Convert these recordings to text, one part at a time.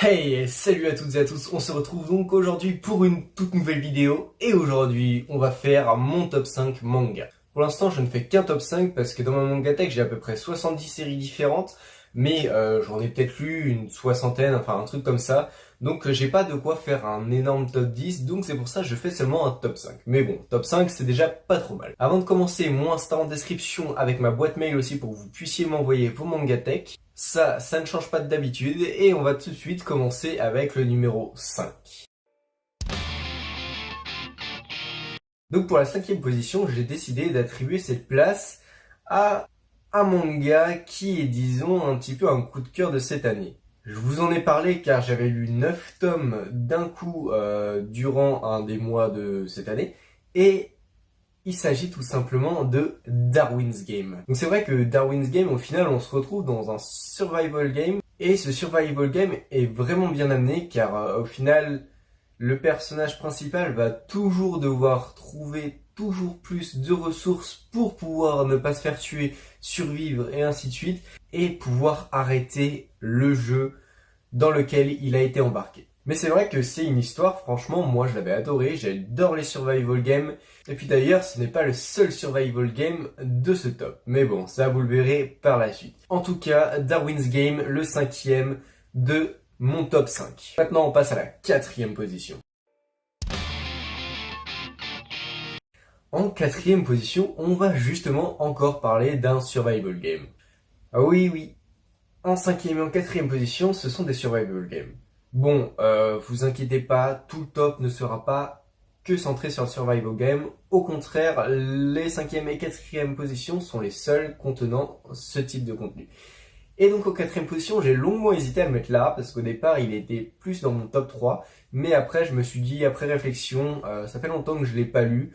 Hey, salut à toutes et à tous, on se retrouve donc aujourd'hui pour une toute nouvelle vidéo et aujourd'hui on va faire mon top 5 manga. Pour l'instant je ne fais qu'un top 5 parce que dans ma mangatech j'ai à peu près 70 séries différentes mais j'en ai peut-être lu une soixantaine, enfin un truc comme ça, donc j'ai pas de quoi faire un énorme top 10, donc c'est pour ça que je fais seulement un top 5. Mais bon, top 5 c'est déjà pas trop mal. Avant de commencer, mon Insta en description avec ma boîte mail aussi pour que vous puissiez m'envoyer vos mangatech. Ça ne change pas d'habitude et on va tout de suite commencer avec le numéro 5. Donc pour la cinquième position, j'ai décidé d'attribuer cette place à un manga qui est, disons, un petit peu un coup de cœur de cette année. Je vous en ai parlé car j'avais lu 9 tomes d'un coup durant un des mois de cette année et il s'agit tout simplement de Darwin's Game. Donc c'est vrai que Darwin's Game, au final, on se retrouve dans un survival game. Et ce survival game est vraiment bien amené car au final, le personnage principal va toujours devoir trouver toujours plus de ressources pour pouvoir ne pas se faire tuer, survivre et ainsi de suite. Et pouvoir arrêter le jeu dans lequel il a été embarqué. Mais c'est vrai que c'est une histoire, franchement, moi je l'avais adoré, j'adore les survival games. Et puis d'ailleurs, ce n'est pas le seul survival game de ce top. Mais bon, ça vous le verrez par la suite. En tout cas, Darwin's Game, le cinquième de mon top 5. Maintenant, on passe à la quatrième position. En quatrième position, on va justement encore parler d'un survival game. Ah oui, oui. En cinquième et en quatrième position, ce sont des survival games. Bon, vous inquiétez pas, tout le top ne sera pas que centré sur le survival game. Au contraire, les cinquième et quatrième positions sont les seuls contenant ce type de contenu. Et donc en quatrième position, j'ai longuement hésité à le mettre là, parce qu'au départ, il était plus dans mon top 3. Mais après, je me suis dit, après réflexion, ça fait longtemps que je l'ai pas lu.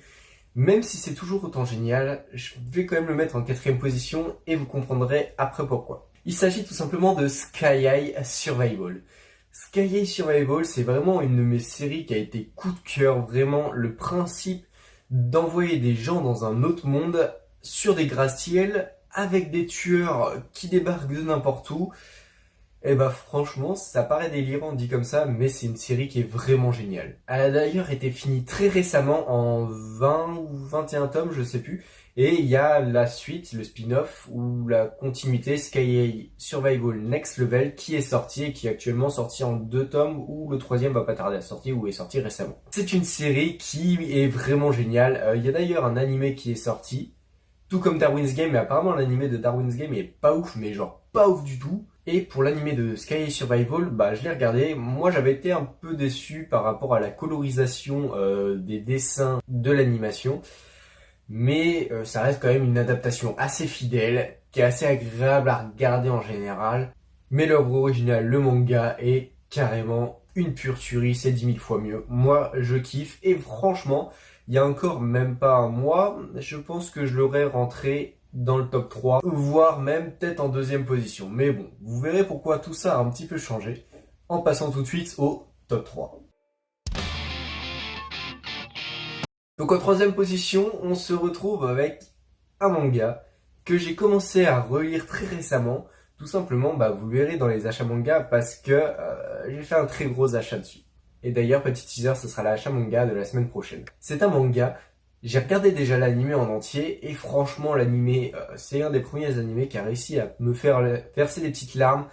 Même si c'est toujours autant génial, je vais quand même le mettre en quatrième position et vous comprendrez après pourquoi. Il s'agit tout simplement de Sky High Survival. Sky High Survival, c'est vraiment une de mes séries qui a été coup de cœur, vraiment le principe d'envoyer des gens dans un autre monde sur des gratte-ciels avec des tueurs qui débarquent de n'importe où. Et bah franchement, ça paraît délirant dit comme ça, mais c'est une série qui est vraiment géniale. Elle a d'ailleurs été finie très récemment en 20 ou 21 tomes, je sais plus. Et il y a la suite, le spin-off, ou la continuité Sky High Survival Next Level qui est sorti et qui est actuellement sorti en 2 tomes, ou le troisième va pas tarder à sortir ou est sorti récemment. C'est une série qui est vraiment géniale. Il y a d'ailleurs un animé qui est sorti, tout comme Darwin's Game, mais apparemment l'animé de Darwin's Game est pas ouf, mais genre pas ouf du tout. Et pour l'animé de Sky High Survival, bah je l'ai regardé. Moi j'avais été un peu déçu par rapport à la colorisation des dessins de l'animation. Mais ça reste quand même une adaptation assez fidèle, qui est assez agréable à regarder en général. Mais l'œuvre originale, le manga, est carrément une pure tuerie, c'est 10 000 fois mieux. Moi je kiffe et franchement, il y a encore même pas un mois, je pense que je l'aurais rentré dans le top 3, voire même peut-être en deuxième position. Mais bon, vous verrez pourquoi tout ça a un petit peu changé, en passant tout de suite au top 3. Donc en troisième position, on se retrouve avec un manga que j'ai commencé à relire très récemment. Tout simplement, bah, vous le verrez dans les achats manga parce que j'ai fait un très gros achat dessus. Et d'ailleurs, petit teaser, ce sera l'achat manga de la semaine prochaine. C'est un manga, j'ai regardé déjà l'animé en entier et franchement l'animé, c'est un des premiers animés qui a réussi à me faire verser des petites larmes.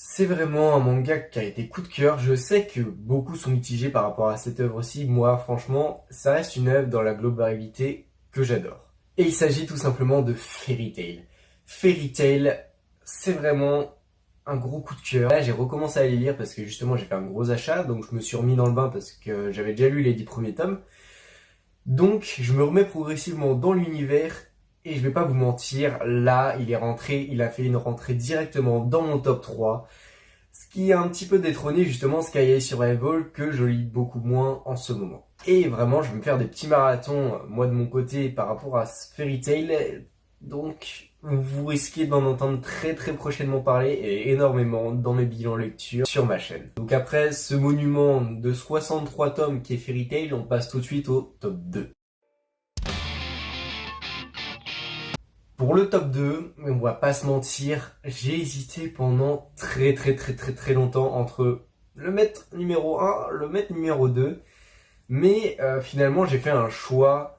C'est vraiment un manga qui a été coup de cœur. Je sais que beaucoup sont mitigés par rapport à cette œuvre-ci. Moi, franchement, ça reste une œuvre dans la globalité que j'adore. Et il s'agit tout simplement de Fairy Tail. Fairy Tail, c'est vraiment un gros coup de cœur. Là, j'ai recommencé à les lire parce que justement, j'ai fait un gros achat. Donc, je me suis remis dans le bain parce que j'avais déjà lu les 10 premiers tomes. Donc, je me remets progressivement dans l'univers. Et je vais pas vous mentir, là, il a fait une rentrée directement dans mon top 3. Ce qui a un petit peu détrôné justement Sky High Survival que je lis beaucoup moins en ce moment. Et vraiment, je vais me faire des petits marathons, moi de mon côté, par rapport à Fairy Tail. Donc, vous risquez d'en entendre très très prochainement parler et énormément dans mes bilans lecture sur ma chaîne. Donc après ce monument de 63 tomes qui est Fairy Tail, on passe tout de suite au top 2. Pour le top 2, on va pas se mentir, j'ai hésité pendant très longtemps entre le maître numéro 1, le maître numéro 2, mais finalement j'ai fait un choix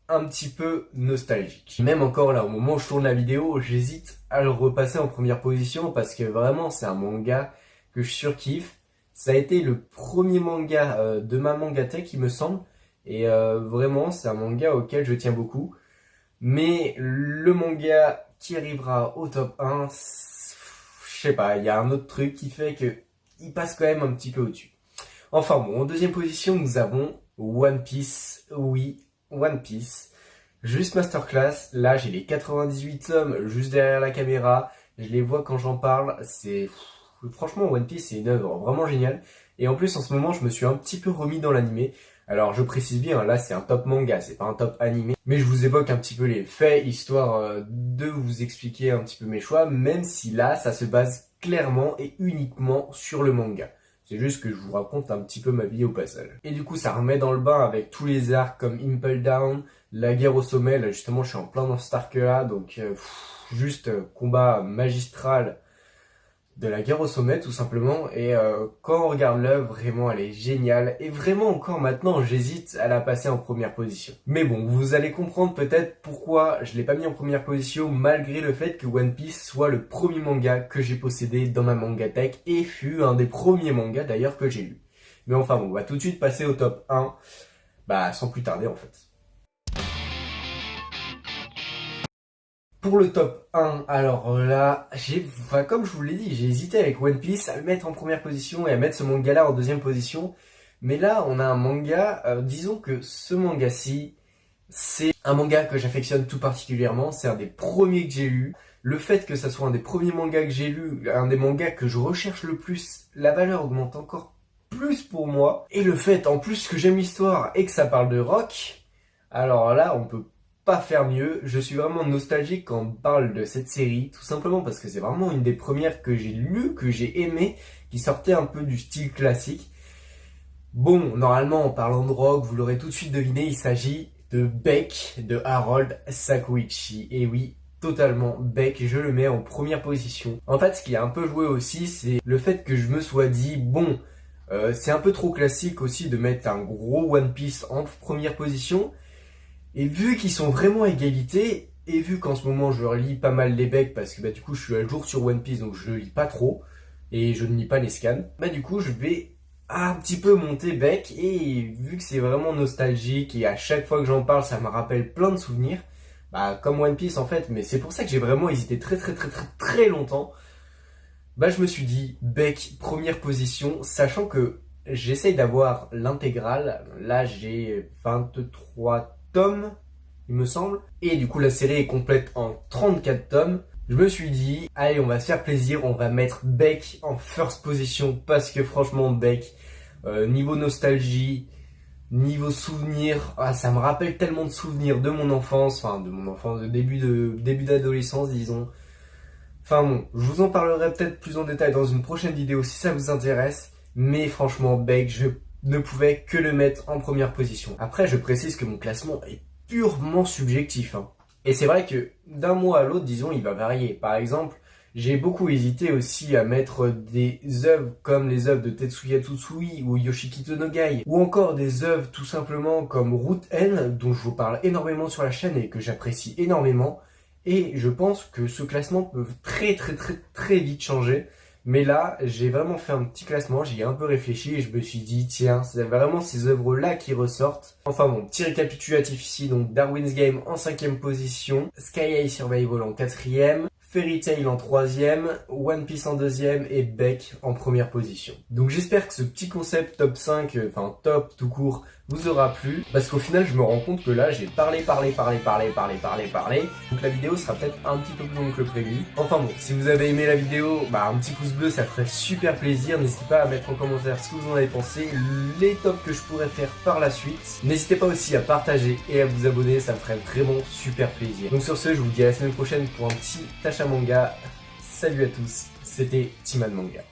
un petit peu nostalgique. Même encore là, au moment où je tourne la vidéo, j'hésite à le repasser en première position parce que vraiment c'est un manga que je surkiffe. Ça a été le premier manga de ma mangatech, il me semble, et vraiment c'est un manga auquel je tiens beaucoup. Mais le manga qui arrivera au top 1, je sais pas, il y a un autre truc qui fait que il passe quand même un petit peu au-dessus. Enfin bon, en deuxième position, nous avons One Piece. Oui, One Piece. Juste masterclass. Là, j'ai les 98 tomes juste derrière la caméra. Je les vois quand j'en parle. Franchement, One Piece, c'est une œuvre vraiment géniale. Et en plus, en ce moment, je me suis un petit peu remis dans l'animé. Alors, je précise bien, là, c'est un top manga, c'est pas un top animé. Mais je vous évoque un petit peu les faits, histoire de vous expliquer un petit peu mes choix, même si là, ça se base clairement et uniquement sur le manga. C'est juste que je vous raconte un petit peu ma vie au passage. Et du coup, ça remet dans le bain avec tous les arcs comme Impel Down, la guerre au sommet. Là, justement, je suis en plein dans cet arc-là, donc juste combat magistral de la guerre au sommet tout simplement. Et quand on regarde l'œuvre, vraiment elle est géniale, et vraiment encore maintenant j'hésite à la passer en première position. Mais bon, vous allez comprendre peut-être pourquoi je l'ai pas mis en première position, malgré le fait que One Piece soit le premier manga que j'ai possédé dans ma mangatech, et fut un des premiers mangas d'ailleurs que j'ai lu. Mais enfin bon, on va tout de suite passer au top 1, sans plus tarder en fait. Pour le top 1, alors là, comme je vous l'ai dit, j'ai hésité avec One Piece à le mettre en première position et à mettre ce manga-là en deuxième position. Mais là, on a un manga, disons que ce manga-ci, c'est un manga que j'affectionne tout particulièrement. C'est un des premiers que j'ai lu. Le fait que ça soit un des premiers mangas que j'ai lu, un des mangas que je recherche le plus, la valeur augmente encore plus pour moi. Et le fait, en plus, que j'aime l'histoire et que ça parle de rock, alors là, on peut pas faire mieux. Je suis vraiment nostalgique quand on parle de cette série, tout simplement parce que c'est vraiment une des premières que j'ai lues, que j'ai aimé, qui sortait un peu du style classique. Bon, normalement, en parlant de rock, vous l'aurez tout de suite deviné, il s'agit de Beck, de Harold Sakuichi. Et oui, totalement, Beck, je le mets en première position. En fait, ce qui a un peu joué aussi, c'est le fait que je me sois dit, bon, c'est un peu trop classique aussi de mettre un gros One Piece en première position. Et vu qu'ils sont vraiment à égalité, et vu qu'en ce moment je relis pas mal les Beck, parce que du coup je suis à jour sur One Piece, donc je lis pas trop, et je ne lis pas les scans, du coup je vais un petit peu monter Beck, et vu que c'est vraiment nostalgique, et à chaque fois que j'en parle ça me rappelle plein de souvenirs, comme One Piece en fait, mais c'est pour ça que j'ai vraiment hésité très longtemps, je me suis dit Beck, première position, sachant que j'essaye d'avoir l'intégrale, là j'ai 23 tomes, il me semble. Et du coup, la série est complète en 34 tomes. Je me suis dit, allez, on va se faire plaisir, on va mettre Beck en first position parce que franchement, Beck, niveau nostalgie, niveau souvenir, ça me rappelle tellement de souvenirs de mon enfance, de début d'adolescence, disons. Enfin bon, je vous en parlerai peut-être plus en détail dans une prochaine vidéo si ça vous intéresse. Mais franchement, Beck, je ne pouvais que le mettre en première position. Après, je précise que mon classement est purement subjectif. Et c'est vrai que d'un mois à l'autre, disons, il va varier. Par exemple, j'ai beaucoup hésité aussi à mettre des œuvres comme les œuvres de Tetsuya Tsutsui ou Yoshikito no Gai, ou encore des œuvres tout simplement comme Route N, dont je vous parle énormément sur la chaîne et que j'apprécie énormément. Et je pense que ce classement peut très vite changer. Mais là, j'ai vraiment fait un petit classement, j'y ai un peu réfléchi et je me suis dit, tiens, c'est vraiment ces œuvres-là qui ressortent. Enfin bon, petit récapitulatif ici, donc Darwin's Game en 5e position, Sky High Survival en 4e, Fairy Tail en 3e, One Piece en 2e et Beck en première position. Donc j'espère que ce petit concept top 5, top tout court, vous aura plu. Parce qu'au final, je me rends compte que là, j'ai parlé. Donc la vidéo sera peut-être un petit peu plus longue que prévu. Enfin bon, si vous avez aimé la vidéo, un petit pouce bleu, ça ferait super plaisir. N'hésitez pas à mettre en commentaire ce que vous en avez pensé, les tops que je pourrais faire par la suite. N'hésitez pas aussi à partager et à vous abonner, ça me ferait vraiment super plaisir. Donc sur ce, je vous dis à la semaine prochaine pour un petit Tacha Manga. Salut à tous, c'était Timan Manga.